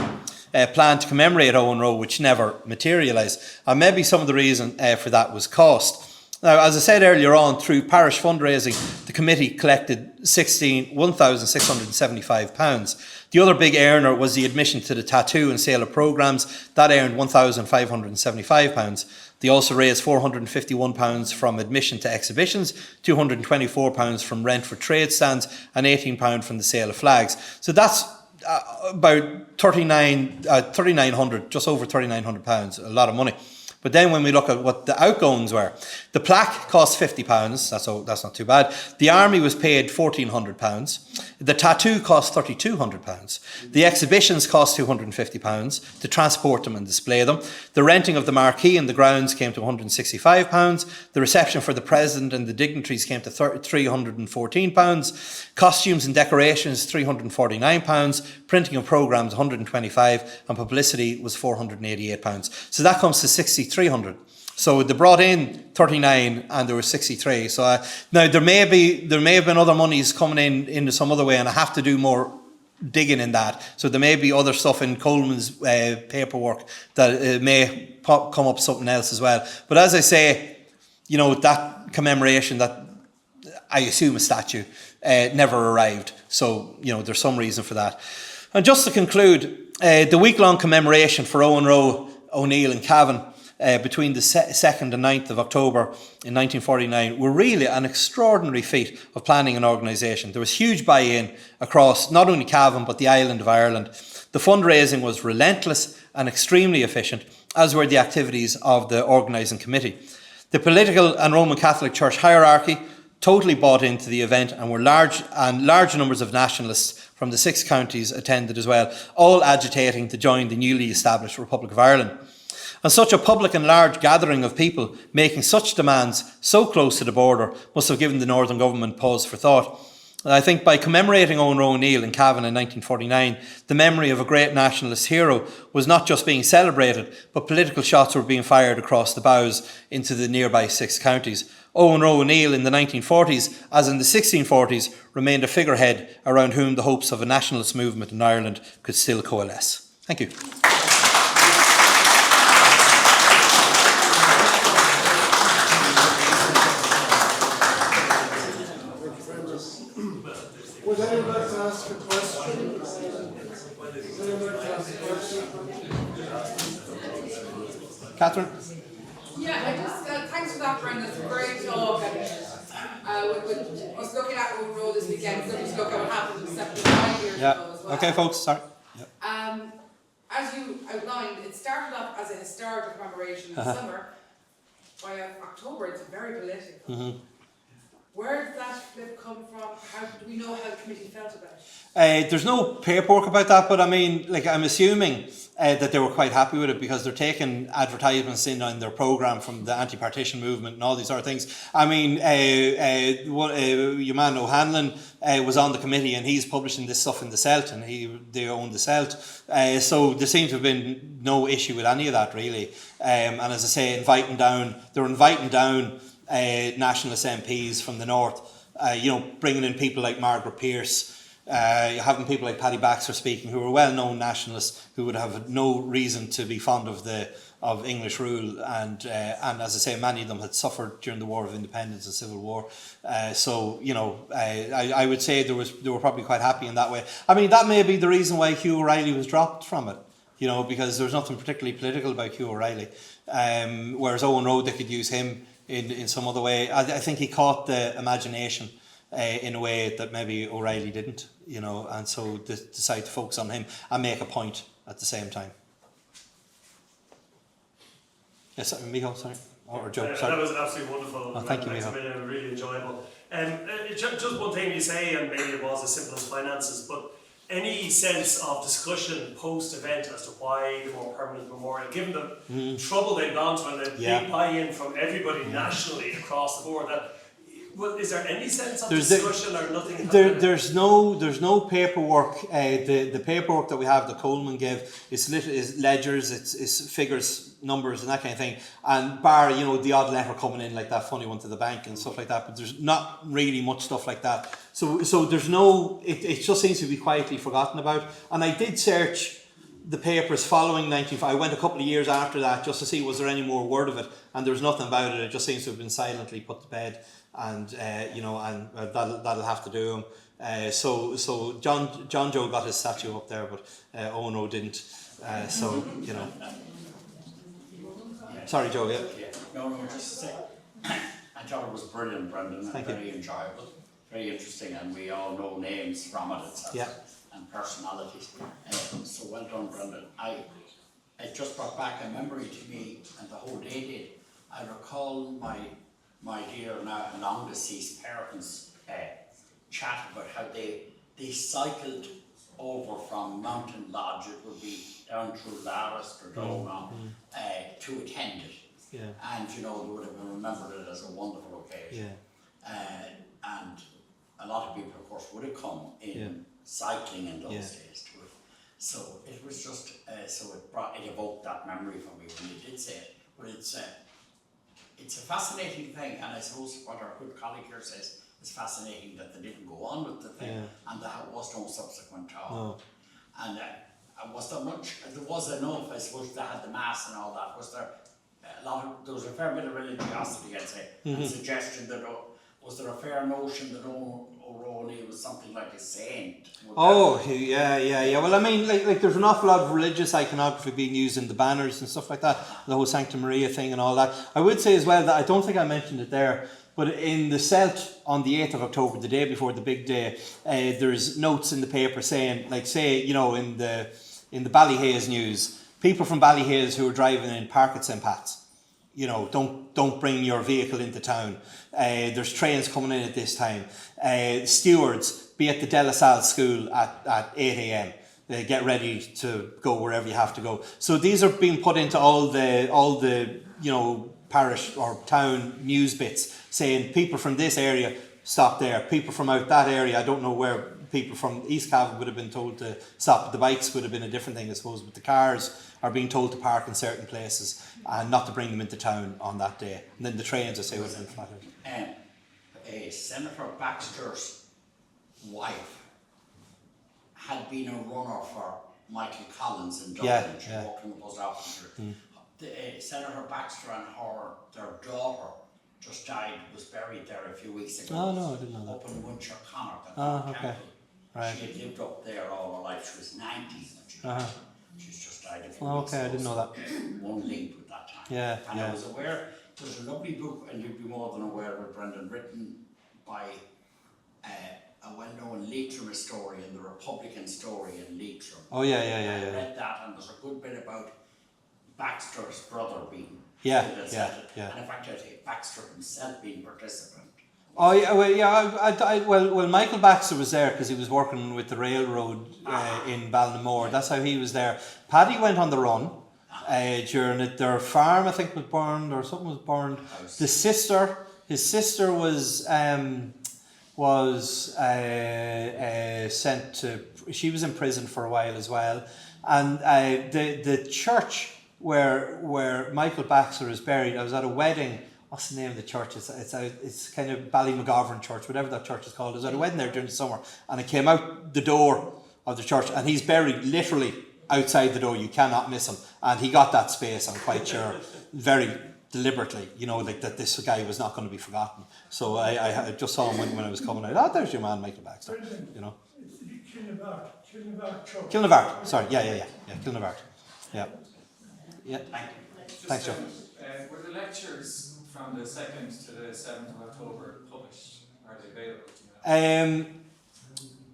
planned to commemorate Eoghan Rua, which never materialised. And maybe some of the reason for that was cost. Now, as I said earlier on, through parish fundraising, the committee collected £1,675. The other big earner was the admission to the tattoo and sale of programmes. That earned £1,575. They also raised £451 from admission to exhibitions, £224 from rent for trade stands, and £18 from the sale of flags. So that's about £3,900, just over £3,900, a lot of money. But then when we look at what the outgoings were, the plaque cost £50, that's not too bad. The army was paid £1,400. The tattoo cost £3,200. The exhibitions cost £250 to transport them and display them. The renting of the marquee and the grounds came to £165. The reception for the president and the dignitaries came to £314. Costumes and decorations £349. Printing of programmes £125, and publicity was £488. So that comes to £6,300. So they brought in 39 and there were 63. So now there may have been other monies coming in some other way, and I have to do more digging in that. So there may be other stuff in Coleman's paperwork that may come up something else as well. But as I say, you know, that commemoration, that I assume a statue, never arrived. So, you know, there's some reason for that. And just to conclude, the week-long commemoration for Eoghan Rua Ó Néill in Cavan between the 2nd and 9th of October in 1949 were really an extraordinary feat of planning and organisation. There was huge buy-in across not only Cavan but the island of Ireland. The fundraising was relentless and extremely efficient, as were the activities of the organising committee. The political and Roman Catholic Church hierarchy totally bought into the event, and large numbers of nationalists from the 6 counties attended as well, all agitating to join the newly established Republic of Ireland. And such a public and large gathering of people making such demands so close to the border must have given the Northern Government pause for thought. And I think by commemorating Eoghan Rua Ó Néill in Cavan in 1949, the memory of a great nationalist hero was not just being celebrated, but political shots were being fired across the bows into the nearby 6 counties. Eoghan Rua Ó Néill in the 1940s, as in the 1640s, remained a figurehead around whom the hopes of a nationalist movement in Ireland could still coalesce. Thank you. Would anyone like to ask a question? Catherine? Yeah, I just, thanks for that, Brendan. It's a great talk. With us looking at Eoghan Rua this weekend, so just look at what happened 75 years ago as well. Okay, folks, sorry. As you outlined, it started off as a historical commemoration in the summer. By October, it's very political. Where did that flip come from? How do we know how the committee felt about it? There's no paperwork about that, but I mean, like, I'm assuming that they were quite happy with it because they're taking advertisements in on their programme from the anti-partition movement and all these sort of things. I mean, your man O'Hanlon was on the committee and he's publishing this stuff in the Celt, and they own the Celt. So there seems to have been no issue with any of that, really. And as I say, they're inviting down nationalist MPs from the north, bringing in people like Margaret Pearse, having people like Paddy Baxter speaking, who are well-known nationalists who would have no reason to be fond of English rule, and as I say, many of them had suffered during the War of Independence and Civil War. I would say they were probably quite happy in that way. I mean, that may be the reason why Hugh O'Reilly was dropped from it, because there was nothing particularly political about Hugh O'Reilly. Whereas Eoghan Rua, they could use him in some other way. I think he caught the imagination in a way that maybe O'Reilly didn't, and so decided to focus on him and make a point at the same time. Yes, Miho, sorry. Or Joe, sorry. That was absolutely wonderful. Oh, thank you, Miho. Really enjoyable. Just one thing you say, and maybe it was as simple as finances, but any sense of discussion post-event as to why the more permanent memorial, given the trouble they've gone to and the big buy-in from everybody nationally across the board, is there any sense of discussion or nothing? There's no paperwork. The paperwork that we have, that Coleman gave, is ledgers, it's figures, numbers, and that kind of thing. And bar, the odd letter coming in, like that funny one to the bank and stuff like that. But there's not really much stuff like that. So there's no. It just seems to be quietly forgotten about. And I did search the papers following 1945. I went a couple of years after that just to see was there any more word of it, and there was nothing about it. It just seems to have been silently put to bed. And that'll have to do him. So John Joe got his statue up there, but Eoghan Rua didn't. Sorry, Joe. Yeah. No, just to say, I thought it was brilliant, Brendan, and very enjoyable, very interesting, and we all know names from it itself and personalities. So well done, Brendan. It just brought back a memory to me, and the whole day did. I recall my dear now long deceased parents chat about how they cycled over from Mountain Lodge, it would be down through Laris or Dogon, to attend it. Yeah. And they would have remembered it as a wonderful occasion. Yeah. And a lot of people, of course, would have come in cycling in those days to it. So it was just it evoked that memory for me when you did say it. But it's a fascinating thing, and I suppose what our good colleague here says, it's fascinating that they didn't go on with the thing, and there was no subsequent talk. No. And was there much? There was enough. I suppose they had the mass and all that. Was there there was a fair bit of religiosity, I'd say, and suggestion that was there a fair notion that Eoghan Rua Ó Néill was something like a saint? Yeah. Well, I mean, like there's an awful lot of religious iconography being used in the banners and stuff like that, the whole Sancta Maria thing and all that. I would say as well that I don't think I mentioned it there, but in the Celt on the 8th of October, the day before the big day, there's notes in the paper saying, like, say, you know, in the Ballyhaise news, people from Ballyhaise who are driving in, park at St. Pat's. You know, don't bring your vehicle into town. There's trains coming in at this time. Stewards, be at the De La Salle school at 8 a.m. Get ready to go wherever you have to go. So these are being put into all the you know, parish or town news bits saying people from this area stop there. People from out that area, I don't know where people from East Cavan would have been told to stop. The bikes would have been a different thing, I suppose, but the cars are being told to park in certain places and not to bring them into town on that day. And then the trains, I say, would have been flat out. Senator Baxter's wife had been a runner for Michael Collins in Dublin. She worked in the post office. Senator Baxter and their daughter just died, was buried there a few weeks ago. Oh no, I didn't know that. Up in Winchester Connacht. Oh, okay. Right. She had lived up there all her life. She was 90 when she's just died a few weeks Okay, ago. I didn't know that. One linked with that time. And I was aware, there's a lovely book, and you'd be more than aware of it, Brendan, written by a well-known Leitrim historian, the Republican story in Leitrim. Oh yeah. I read that, and there's a good bit about Baxter's brother being Yeah. And in fact, I think Baxter himself being participant. Oh yeah, well, Michael Baxter was there because he was working with the railroad in Ballinamore. That's how he was there. Paddy went on the run during it. Their farm, I think, was burned or something was burned. His sister was sent to. She was in prison for a while as well, and the church where Michael Baxter is buried. I was at a wedding. What's the name of the church? It's kind of Ballymcgovern Church, whatever that church is called. I was at a wedding there during the summer, and I came out the door of the church, and he's buried literally outside the door. You cannot miss him, and he got that space. I'm quite sure, very deliberately. You know, like that this guy was not going to be forgotten. So I just saw him when I was coming out. Oh, there's your man, Michael Baxter. You know. Kilnavart. Sorry. Yeah. Kilnavart. Yeah. Thanks, Joe. Were the lectures from the 2nd to the 7th of October published? Are they available?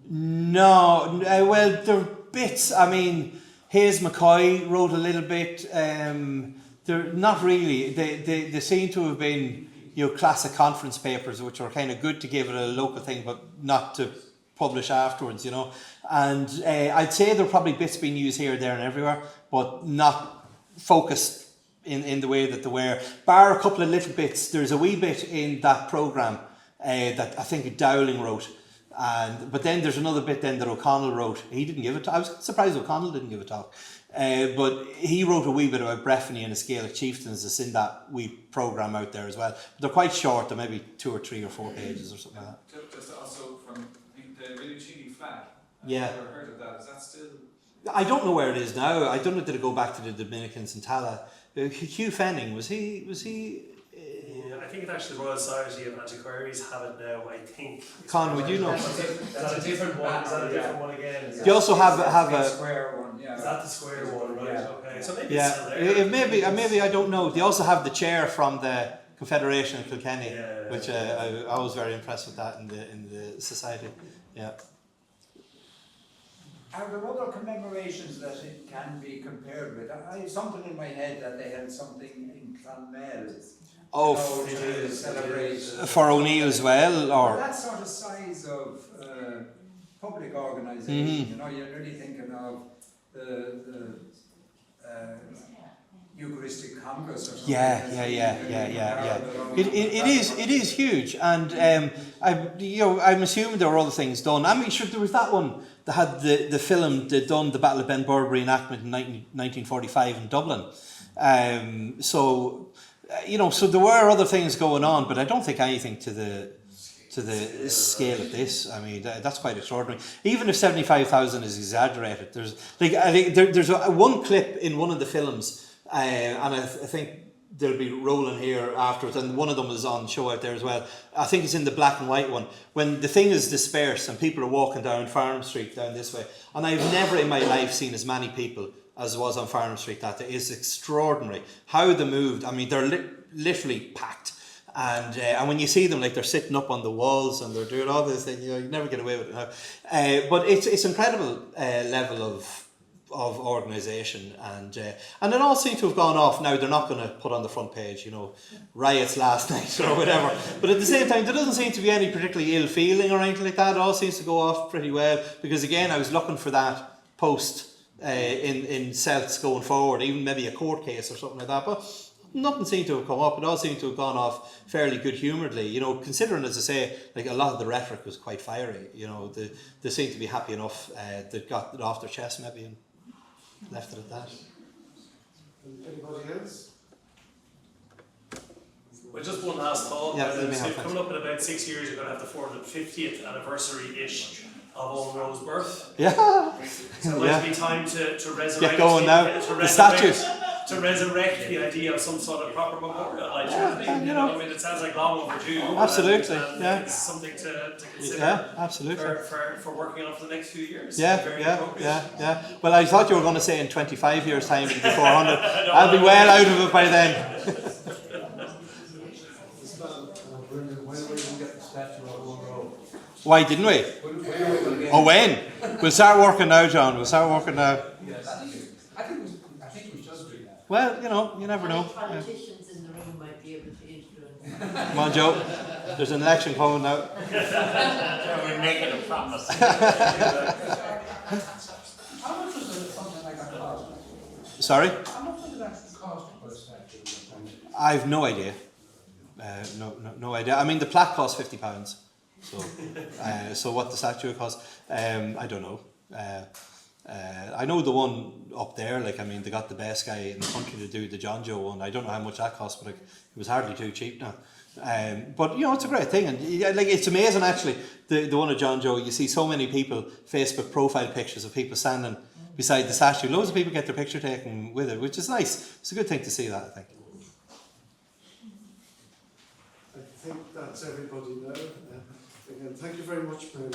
No. Well, there are bits. I mean, Hayes McCoy wrote a little bit. They're not really. They seem to have been, you know, classic conference papers, which are kind of good to give it a local thing, but not to publish afterwards, you know. And I'd say there are probably bits being used here, there, and everywhere, but not focused in the way that they were, bar a couple of little bits. There's a wee bit in that programme that I think Dowling wrote, but then there's another bit then that O'Connell wrote. He didn't give it. I was surprised O'Connell didn't give a talk, but he wrote a wee bit about Breffni and a scale of chieftains. It's in that wee programme out there as well. But they're quite short. They're maybe 2 or 3 or 4 pages or something like that. Just also from the really cheeky flag. Yeah. I've never heard of that. Is that still? I don't know where it is now. I don't know, did it go back to the Dominicans in Tala? Hugh Fenning, was he? I think it's actually the Royal Society of Antiquaries have it now, I think. Con, would you know? That's a different one. Is that a different one again? Do you also have a square one? Yeah. Is that the square one? Right. Yeah. Okay. So maybe it's still there. maybe I don't know. They also have the chair from the Confederation of Kilkenny, which I was very impressed with that in the society. Yeah. Are there other commemorations that it can be compared with? I have something in my head that they had something in Clonmel. To celebrate. For O'Neill as well, or that sort of size of public organisation. You know, you're really thinking of the Eucharistic Congress or something. Yeah. It is huge, and I'm assuming there were other things done. I mean, sure, there was that one that had the film that done the Battle of Ben Burbury enactment in 1945 in Dublin. So there were other things going on, but I don't think anything to to the scale of this. I mean, that's quite extraordinary. Even if 75,000 is exaggerated, there's one clip in one of the films, and I think they'll be rolling here afterwards, and one of them is on show out there as well. I think it's in the black and white one, when the thing is dispersed and people are walking down Farnham Street down this way, and I've never in my life seen as many people as was on Farnham Street that day. It's extraordinary how they moved. I mean, they're literally packed. And when you see them, like, they're sitting up on the walls and they're doing all this thing, you never get away with it now. But it's incredible level of organisation, and it all seems to have gone off. Now, they're not going to put on the front page, riots last night or whatever. But at the same time, there doesn't seem to be any particularly ill feeling or anything like that. It all seems to go off pretty well, because again, I was looking for that post in Celts going forward, even maybe a court case or something like that. But nothing seemed to have come up. It all seemed to have gone off fairly good humouredly, considering, as I say, like, a lot of the rhetoric was quite fiery. They seemed to be happy enough. They got it off their chest maybe and left it at that. Anybody else? Well, just one last thought. Yeah, So coming up in about 6 years, you're going to have the 450th anniversary-ish of Eoghan Rua's birth. Yeah. So it might be time to resurrect. Get going now. The statues. To resurrect the idea of some sort of proper memorial. I mean, it sounds like long overdue. Absolutely. And it's something to consider. Yeah, absolutely. For working on for the next few years. Yeah. Well, I thought you were going to say in 25 years' time it'll be 400. I'll be well out of it by then. When are we going to get the statue of Eoghan Rua? Why didn't we? When? We'll start working now, John. We'll start working now. Yes, I think we just do that. Well, you never know. Politicians in the room might be able to influence. Come on, Joe. There's an election coming now. We're making a promise. How much does something like that cost? Sorry? How much does it actually cost to put a statue in? I've no idea. No idea. I mean, the plaque costs £50. So what the statue costs, I don't know. I know the one up there, like, I mean, they got the best guy in the country to do the John Joe one. I don't know how much that cost, but it was hardly too cheap now. But it's a great thing, and like, it's amazing actually. The one of John Joe, you see so many people Facebook profile pictures of people standing beside the statue. Loads of people get their picture taken with it, which is nice. It's a good thing to see that, I think. I think that's everybody now. Again, thank you very much, Mary.